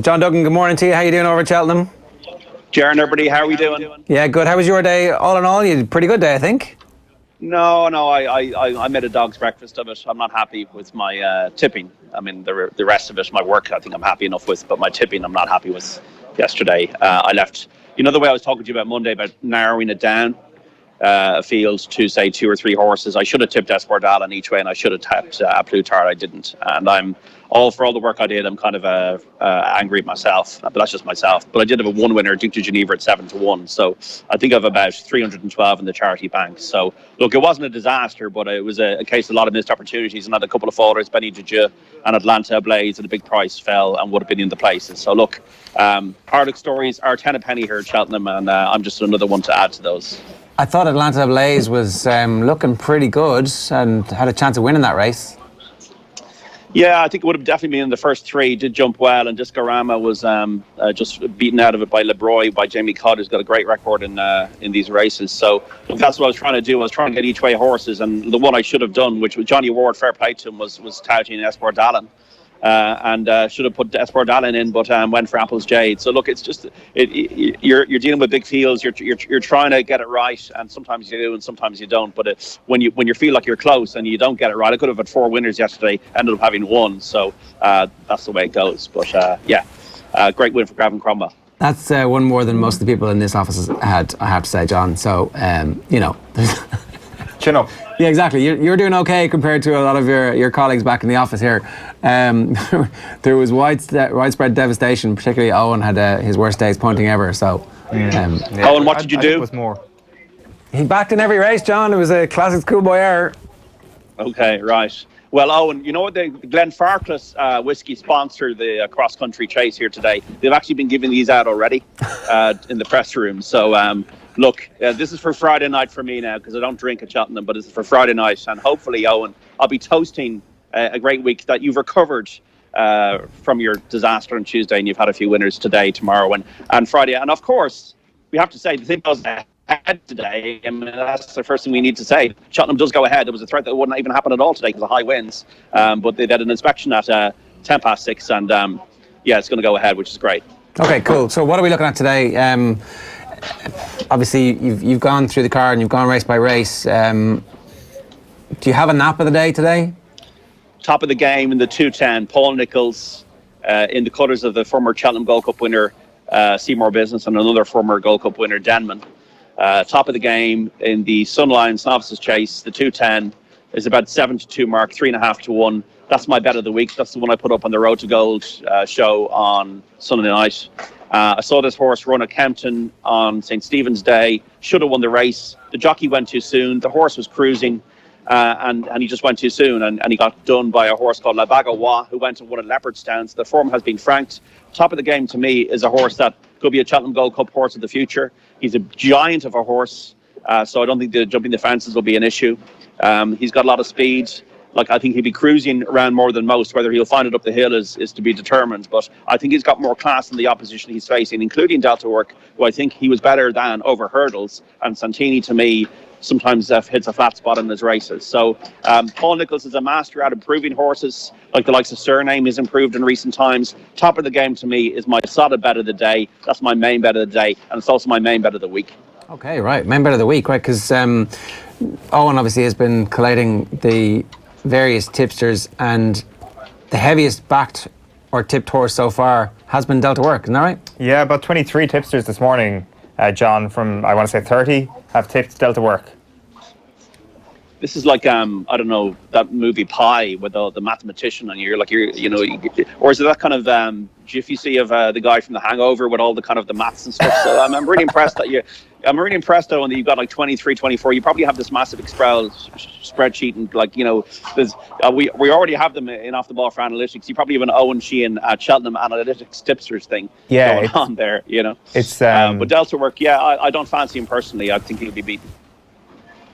John Duggan, good morning to you. How you doing over at Cheltenham? Jaron, everybody, how are we doing? Yeah, good. How was your day? All in all, you had a pretty good day, I think. No, I made a dog's breakfast of it. I'm not happy with my tipping. I mean, the rest of it, my work, I think I'm happy enough with, but my tipping, I'm not happy with yesterday. I left, the way I was talking to you about Monday about narrowing it down, a field to say 2 or 3 horses. I should have tipped Espordal each way, and I should have tipped Plutar. I didn't, and I'm all for all the work I did. I'm kind of angry at myself, but that's just myself. But I did have a 1 winner, Duke de Geneva, at 7-1. So I think I've about 312 in the charity bank. So look, it wasn't a disaster, but it was a case of a lot of missed opportunities, and had a couple of fallers, Benny Dieu and Atlanta Blaze, at a big price fell and would have been in the places. So look, Hardock stories are 10 a penny here at Cheltenham, and I'm just another one to add to those. I thought Atlanta Blaze was looking pretty good and had a chance of winning that race. Yeah, I think it would have definitely been in the first 3. Did jump well, and Discorama was just beaten out of it by Lebroy, by Jamie Codd, who's got a great record in these races. So that's what I was trying to do. I was trying to get each way horses, and the one I should have done, which was Johnny Ward, fair play to him, was touting Espordalen. And should have put Espordalen in, but went for Apple's Jade. So look, it's just you're dealing with big fields. You're trying to get it right, and sometimes you do, and sometimes you don't. But when you feel like you're close and you don't get it right, I could have had 4 winners yesterday, ended up having 1. So that's the way it goes. But great win for Gavin Cromwell. That's one more than most of the people in this office had, I have to say, John. So chin up. Yeah, exactly. You're doing okay compared to a lot of your colleagues back in the office here. There was widespread devastation. Particularly Owen had his worst days punting ever. So, Owen, what did you do? Was more. He backed in every race, John. It was a classic schoolboy error. Okay, right. Well, Owen, you know what? The Glenfarclas whiskey sponsor the cross-country chase here today. They've actually been giving these out already in the press room. So, look, this is for Friday night for me now, because I don't drink at Cheltenham, but this is for Friday night. And hopefully, Owen, I'll be toasting a great week that you've recovered from your disaster on Tuesday, and you've had a few winners today, tomorrow, and Friday. And of course, we have to say the thing goes ahead today. I mean, that's the first thing we need to say. Cheltenham does go ahead. There was a threat that wouldn't even happen at all today because of high winds. But they did an inspection at 6:10, and it's going to go ahead, which is great. Okay, cool. So what are we looking at today? Obviously, you've gone through the card and you've gone race by race. Do you have a nap of the day today? Top of the game in the 210, Paul Nicholls, in the colours of the former Cheltenham Gold Cup winner, Seymour Business, and another former Gold Cup winner, Denman. Top of the game in the Sunlions Novices Chase, the 210 is about 7-2 mark, 3.5-1. That's my bet of the week. That's the one I put up on the Road to Gold show on Sunday night. I saw this horse run at Kempton on St. Stephen's Day. Should have won the race. The jockey went too soon. The horse was cruising, and he just went too soon. And he got done by a horse called La Bagawa, who went and won at Leopardstown. The form has been franked. Top of the game to me is a horse that could be a Cheltenham Gold Cup horse of the future. He's a giant of a horse, so I don't think the jumping the fences will be an issue. He's got a lot of speed. Like, I think he'll be cruising around more than most. Whether he'll find it up the hill is to be determined. But I think he's got more class than the opposition he's facing, including Delta Work, who I think he was better than over hurdles. And Santini, to me, sometimes hits a flat spot in his races. So Paul Nicholls is a master at improving horses, like the likes of Surname has improved in recent times. Top of the game to me is my solid bet of the day. That's my main bet of the day, and it's also my main bet of the week. Okay, right. Main bet of the week, right? Because Owen obviously has been collating the various tipsters, and the heaviest backed or tipped horse so far has been Delta Work, isn't that right? Yeah, about 23 tipsters this morning, John, from I want to say 30 have tipped Delta Work. This is like I don't know, that movie Pi with the mathematician, and or is it that kind of gif you see of the guy from The Hangover with all the kind of the maths and stuff? So I'm really impressed I'm really impressed though, and that you've got like 23, 24. You probably have this massive Excel spreadsheet, and there's we already have them in Off the Ball for analytics. You probably have an Owen Sheehan at Cheltenham analytics tipsters thing going on there. It's but Delta Work, I don't fancy him personally. I think he'll be beaten.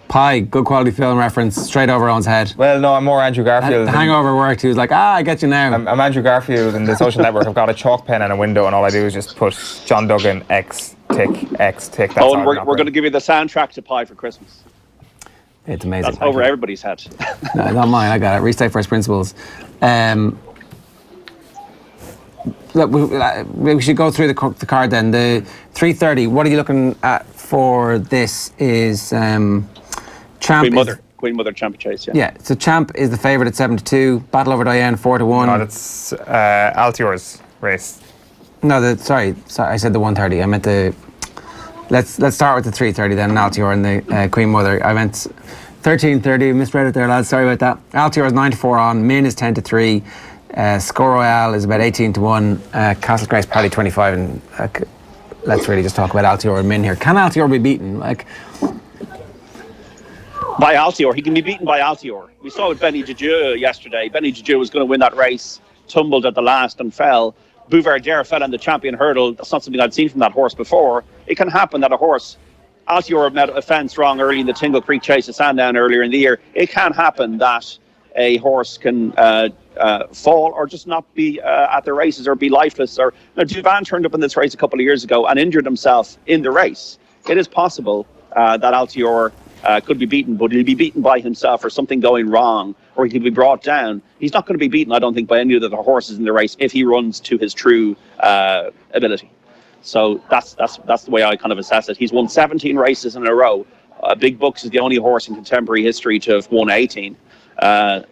Pi, good quality film reference, straight over Owen's head. Well, no, I'm more Andrew Garfield. The Hangover worked. He was like, I get you now. I'm Andrew Garfield in the Social Network. I've got a chalk pen and a window, and all I do is just put John Duggan, X, tick, X, tick. That's and we're going to give you the soundtrack to Pi for Christmas. It's amazing. That's over everybody's head. No, not mine. I got it. Restate First Principles. look, we should go through the card then. The 3:30. What are you looking at for this? Is Champ? Queen Mother Champ Chase. Yeah. Yeah. So Champ is the favourite at 7-2. Battle Over Diane 4-1. No, that's Altior's race. No, sorry. I said the 1:30. I meant the. Let's start with the 3:30 then. Altior and the Queen Mother. I meant 13:30. Misread it there, lads. Sorry about that. Altior is 9-4 on. Min is 10-3. Score Royale is about 18-1. Castle Grace Paddy 25. And let's really just talk about Altior and Min here. Can Altior be beaten? By Altior, he can be beaten by Altior. We saw with Benny Juju yesterday. Benny Juju was going to win that race, tumbled at the last and fell. Bouverdière fell in the champion hurdle. That's not something I'd seen from that horse before. It can happen that a horse, Altior met a fence wrong early in the Tingle Creek Chase at Sandown earlier in the year. It can happen that a horse can fall or just not be at the races or be lifeless. Or Duvan turned up in this race a couple of years ago and injured himself in the race. It is possible that Altior could be beaten, but he'll be beaten by himself or something going wrong, or he could be brought down. He's not going to be beaten, I don't think, by any of the horses in the race if he runs to his true ability. So that's the way I kind of assess it. He's won 17 races in a row. Big Bucks is the only horse in contemporary history to have won 18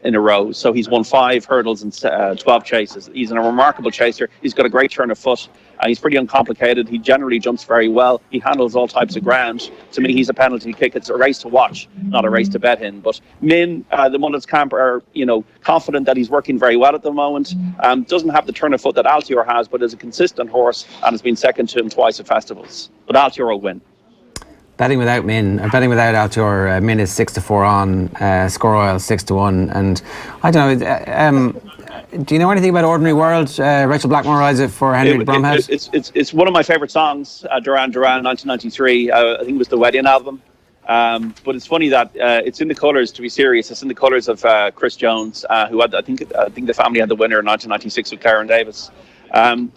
in a row. So he's won 5 hurdles and 12 chases. He's a remarkable chaser. He's got a great turn of foot. He's pretty uncomplicated. He generally jumps very well. He handles all types of ground. To me, he's a penalty kick. It's a race to watch, not a race to bet in. But Min, the Mullins camp are, confident that he's working very well at the moment. Doesn't have the turn of foot that Altior has, but is a consistent horse and has been second to him twice at festivals. But Altior will win. Betting without Min, betting without Altior, Min is 6-4 on, Score Royal 6-1, and I don't know. Do you know anything about Ordinary World? Rachel Blackmore rides it for Henry Bromhead. It's one of my favourite songs. Duran Duran, 1993. I think it was the wedding album. But it's funny that it's in the colours. To be serious, it's in the colours of Chris Jones, who had I think the family had the winner in 1996 with Karen Davis.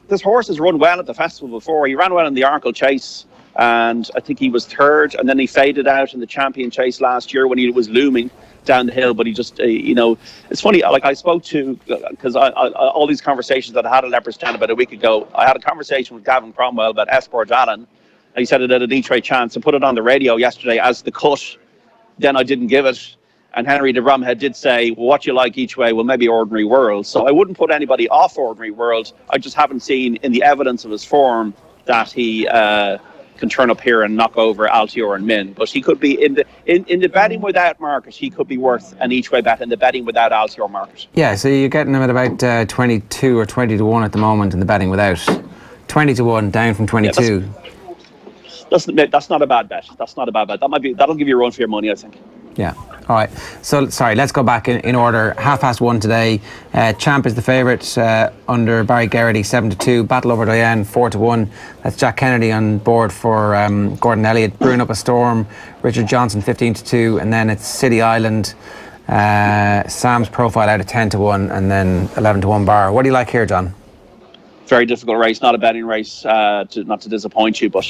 This horse has run well at the festival before. He ran well in the Arkle Chase, and I think he was third, and then he faded out in the Champion Chase last year when he was looming down the hill. But he just, it's funny. Like I spoke to, because all these conversations that I had at Leopardstown about a week ago, I had a conversation with Gavin Cromwell about Esport Allen. He said it had an each-way chance and put it on the radio yesterday as the cut. Then I didn't give it. And Henry de Bromhead did say, well, what you like each way, well, maybe Ordinary World. So I wouldn't put anybody off Ordinary World. I just haven't seen in the evidence of his form that he can turn up here and knock over Altior and Min. But he could be in the betting without market, he could be worth an each-way bet in the betting without Altior market. Yeah, so you're getting him at about 22 or 20-1 at the moment in the betting without. 20-1 down from 22. Yeah, that's not a bad bet. That's not a bad bet. That'll give you a run for your money, I think. Yeah. All right. So, sorry, let's go back in order. 1:30 today. Champ is the favourite under Barry Geraghty, 7-2. Battle Over Diane, 4-1. That's Jack Kennedy on board for Gordon Elliott. Brewing Up a Storm, Richard Johnson, 15-2. And then it's City Island, Sam's Profile out of 10-1. And then 11-1 Bar. What do you like here, John? Very difficult race, not a betting race, not to disappoint you, but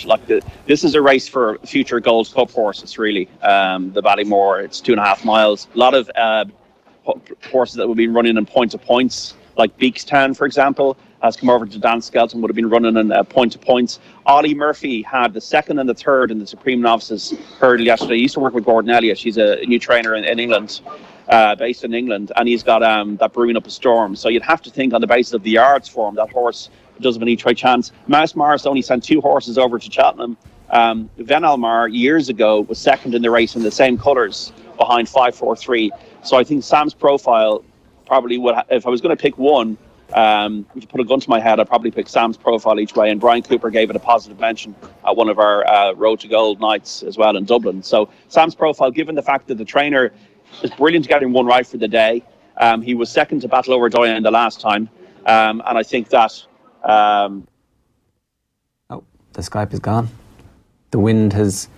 this is a race for future Gold Cup horses, really. The Ballymore, it's 2.5 miles. A lot of horses that will be running in point-to-points, like Beakstown, for example, has come over to Dan Skelton, would have been running in point-to-points. Ollie Murphy had the second and the third in the Supreme Novices hurdle yesterday. He used to work with Gordon Elliott. He's a new trainer in England. Based in England, and he's got that Brewing Up a Storm. So you'd have to think on the basis of the yards form, that horse does have an each-way chance. Mouse Morris only sent 2 horses over to Cheltenham. Venalmar years ago was second in the race in the same colours behind 5-4-3. So I think Sam's Profile probably would, if I was going to pick one, if you put a gun to my head, I'd probably pick Sam's Profile each way. And Brian Cooper gave it a positive mention at one of our Road to Gold nights as well in Dublin. So Sam's Profile, given the fact that the trainer is brilliant to get him one right for the day. He was second to Battle Over Diane the last time. And I think that... Oh, the Skype is gone. The wind has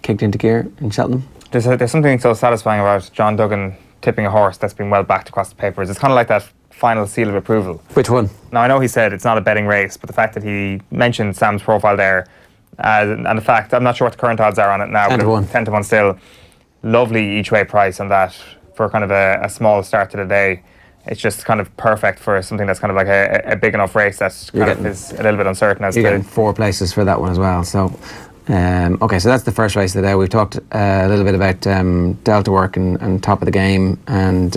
kicked into gear in Cheltenham. There's something so satisfying about John Duggan tipping a horse that's been well backed across the papers. It's kind of like that final seal of approval. Which one? Now, I know he said it's not a betting race, but the fact that he mentioned Sam's Profile there, and the fact, I'm not sure what the current odds are on it now, 10-1. 10-1 still. Lovely each way price on that for kind of a small start to the day. it's just kind of perfect for something that's kind of like a big enough race that kind of is a little bit uncertain as You're to. getting 4 places for that one as well. So, okay, so that's the first race of the day. We've talked a little bit about Delta Work and top of the game, and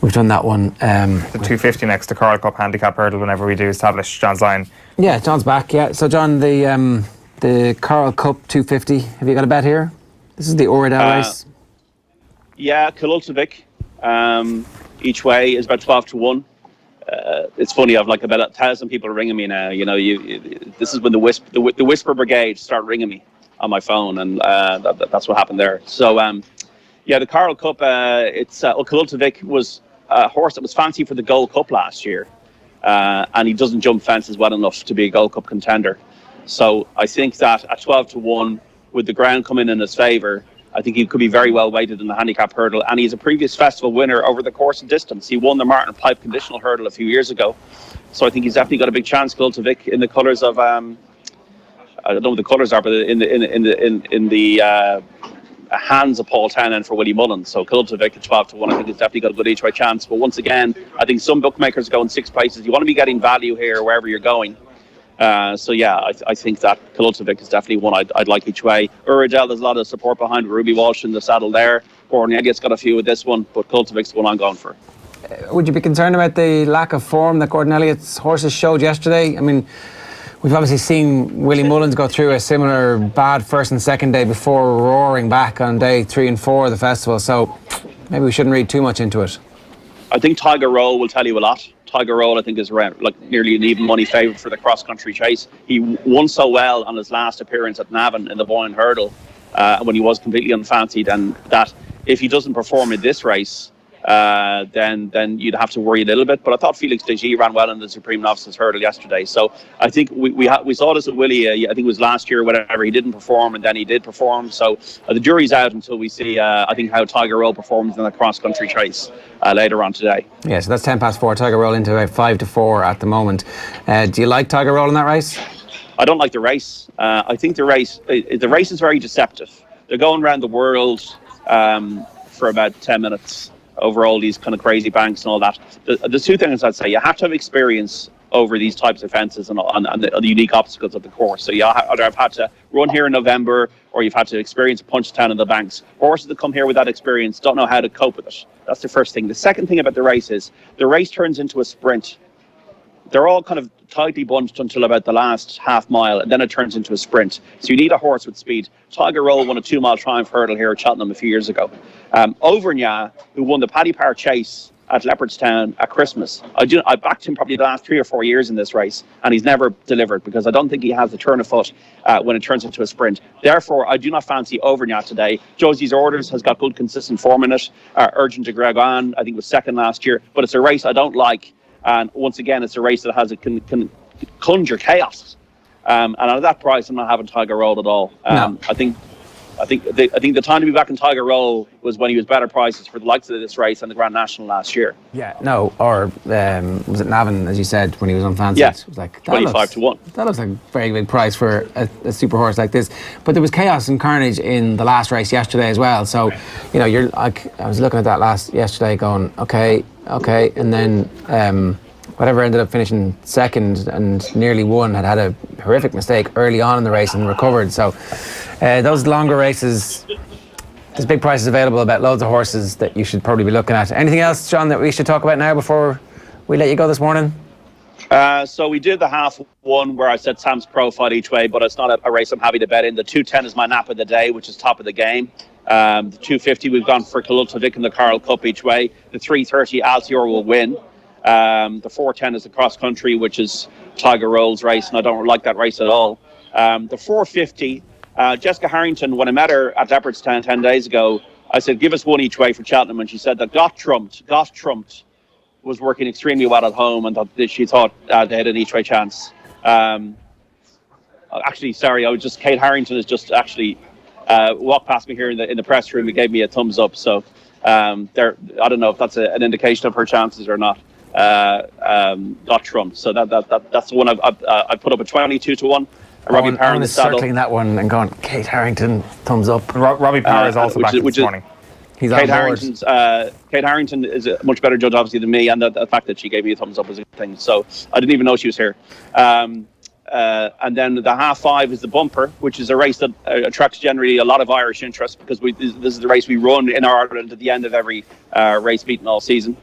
we've done that one. The 250 next to Coral Cup handicap hurdle whenever we do establish John's line. Yeah, John's back. Yeah, so John, the Coral Cup 250. Have you got a bet here? This is the Oradell race. Yeah, Cheltenham each way is about 12 to 1. It's funny, I've like about 1,000 people ringing me now. You know, this is when the Whisper Brigade start ringing me on my phone, and that's what happened there. So, yeah, the Coral Cup, Cheltenham was a horse that was fancy for the Gold Cup last year, and he doesn't jump fences well enough to be a Gold Cup contender. So I think that at 12 to 1, with the ground coming in his favour, I think he could be very well weighted in the handicap hurdle, and he's a previous festival winner over the course and distance. He won the Martin Pipe conditional hurdle a few years ago, so I think he's definitely got a big chance. Cheltenham in the colours of I don't know what the colours are, but in the hands of Paul Townend for Willie Mullins. So Cheltenham at 12 to 1, I think he's definitely got a good each way chance. But once again, I think some bookmakers go in 6 places. You want to be getting value here wherever you're going. So yeah, I think that Cheltenham is definitely one I'd like each way. Uradell, there's a lot of support behind Ruby Walsh in the saddle there. Gordon Elliott's got a few with this one, but Cheltenham's the one I'm going for. Would you be concerned about the lack of form that Gordon Elliott's horses showed yesterday? I mean, we've obviously seen Willie Mullins go through a similar bad first and second day before roaring back on day 3 and 4 of the festival, so maybe we shouldn't read too much into it. I think Tiger Roll will tell you a lot. Tiger Roll, I think, is around like nearly an even money favourite for the cross-country chase. He won so well on his last appearance at Navan in the Boyne Hurdle when he was completely unfancied, and that if he doesn't perform in this race, then you'd have to worry a little bit. But I thought Felix Deji ran well in the Supreme Novices Hurdle yesterday. So I think we saw this with Willie, I think it was last year, whenever he didn't perform, and then he did perform. So the jury's out until we see, I think, how Tiger Roll performs in the cross-country chase later on today. Yeah, so that's 10 past 4. Tiger Roll into about 5 to 4 at the moment. Do you like Tiger Roll in that race? I don't like the race. I think the race is very deceptive. They're going around the world for about 10 minutes over all these kind of crazy banks and all that. The 2 things I'd say: you have to have experience over these types of fences and the unique obstacles of the course. So you either have had to run here in November, or you've had to experience Punchestown in the banks. Horses that come here with that experience don't know how to cope with it. That's the first thing. The second thing about the race is the race turns into a sprint. They're all kind of tightly bunched until about the last half mile, and then it turns into a sprint. So you need a horse with speed. Tiger Roll won a 2-mile triumph hurdle here at Cheltenham a few years ago. Auvergnat, who won the Paddy Power Chase at Leopardstown at Christmas, I backed him probably the last 3 or 4 years in this race, and he's never delivered, because I don't think he has the turn of foot when it turns into a sprint. Therefore, I do not fancy Auvergnat today. Josie's Orders has got good consistent form in it. Urgent de Gregon, I think, was second last year, but it's a race I don't like. And once again, it's a race that can conjure chaos. And at that price, I'm not having Tiger Roll at all. No. I think the time to be back in Tiger Roll was when he was better prices for the likes of this race and the Grand National last year. Yeah, no, or was it Navan, as you said, when he was unfancied? Yeah, it was like 25 to 1. That looks like a very big price for a super horse like this. But there was chaos and carnage in the last race yesterday as well. So, you know, you're like, I was looking at that yesterday going, okay, and then whatever ended up finishing second and nearly won had a horrific mistake early on in the race and recovered. So those longer races, there's big prices available about loads of horses that you should probably be looking at. Anything else, John, that we should talk about now before we let you go this morning? So we did the half one where I said Sam's Profile each way, but it's not a race I'm happy to bet in. The 210 is my nap of the day, which is top of the game. The 250 we've gone for Cheltenham in the Coral Cup each way. The 330 Altior will win. The 410 is the cross country, which is Tiger Roll's race, and I don't like that race at all. The 450, Jessica Harrington, when I met her at Leopardstown 10 days ago, I said, give us one each way for Cheltenham, and she said that Got Trumped was working extremely well at home, and that she thought they had an each way chance. Actually, sorry, Kate Harrington has just actually walked past me here in the press room and gave me a thumbs up. So I don't know if that's an indication of her chances or not. Got Trump. So that's the one I put up a 22 to 1. Robbie Power in the saddle. Circling that one and going, Kate Harrington, thumbs up. Robbie Power is also back this morning. He's on board. Kate Harrington is a much better judge, obviously, than me, and the fact that she gave me a thumbs up is a good thing. So I didn't even know she was here. And then the half-5 is the bumper, which is a race that attracts generally a lot of Irish interest, because this is the race we run in Ireland at the end of every race meeting all season.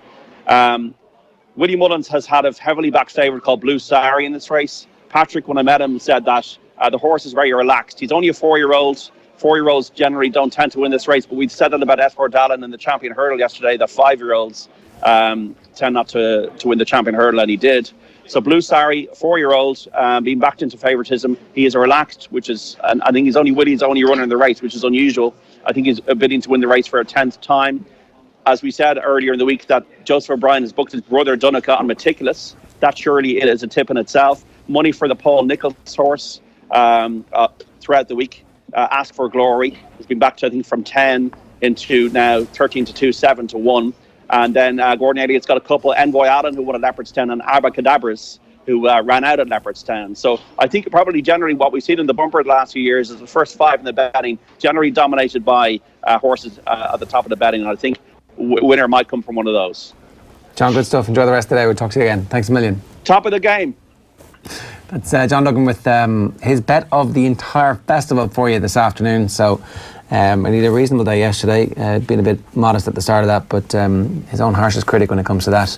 Willie Mullins has had a heavily backed favourite called Blue Sari in this race. Patrick, when I met him, said that the horse is very relaxed. He's only a 4-year-old. 4-year-olds generally don't tend to win this race, but we said that about Esfor Dallin in the champion hurdle yesterday, that 5-year-olds tend not to win the champion hurdle, and he did. So Blue Sari, 4-year-old, being backed into favouritism. He is relaxed, which is, and I think Willie's only runner in the race, which is unusual. I think he's bidding to win the race for a 10th time. As we said earlier in the week, that Joseph O'Brien has booked his brother Dunica on Meticulous. That surely is a tip in itself. Money for the Paul Nicholls horse throughout the week. Ask for Glory has been back to, I think, from 10 into now 13 to 2, 7 to 1. And then Gordon Elliott's got a couple, Envoy Allen, who won at Leopardstown, and Abacadabras, who ran out at Leopardstown. So I think probably generally what we've seen in the bumper the last few years is the first 5 in the betting, generally dominated by horses at the top of the betting. And I think winner might come from one of those. John, good stuff. Enjoy the rest of the day. We'll talk to you again. Thanks a million. Top of the game. That's John Duggan with his bet of the entire festival for you this afternoon. So I need a reasonable day yesterday. Been a bit modest at the start of that, but his own harshest critic when it comes to that.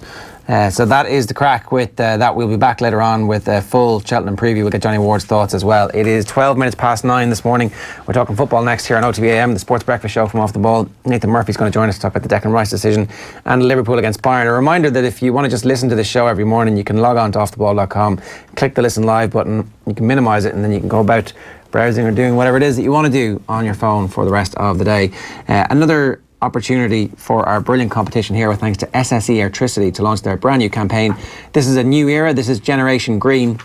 So that is the crack with that. We'll be back later on with a full Cheltenham preview. We'll get Johnny Ward's thoughts as well. It is 12 minutes past 9 this morning. We're talking football next here on OTB AM, the Sports Breakfast Show from Off the Ball. Nathan Murphy's going to join us to talk about the Declan Rice decision and Liverpool against Bayern. A reminder that if you want to just listen to this show every morning, you can log on to offtheball.com, click the listen live button, you can minimise it, and then you can go about browsing or doing whatever it is that you want to do on your phone for the rest of the day. Another opportunity for our brilliant competition here, with thanks to SSE Electricity, to launch their brand new campaign. This is a new era. This is Generation Green.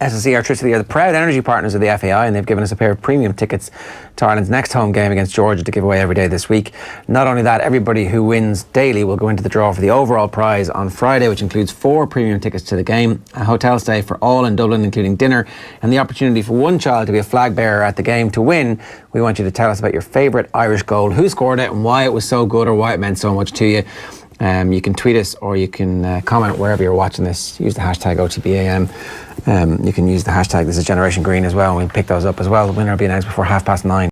SSE Electricity are the proud energy partners of the FAI, and they've given us a pair of premium tickets to Ireland's next home game against Georgia to give away every day this week. Not only that, everybody who wins daily will go into the draw for the overall prize on Friday, which includes 4 premium tickets to the game, a hotel stay for all in Dublin, including dinner, and the opportunity for one child to be a flag bearer at the game. To win, we want you to tell us about your favourite Irish goal, who scored it and why it was so good or why it meant so much to you. You can tweet us, or you can comment wherever you're watching this. Use the hashtag OTB AM. You can use the hashtag This Is Generation Green as well, and we'll pick those up as well. The winner will be announced before 9:30.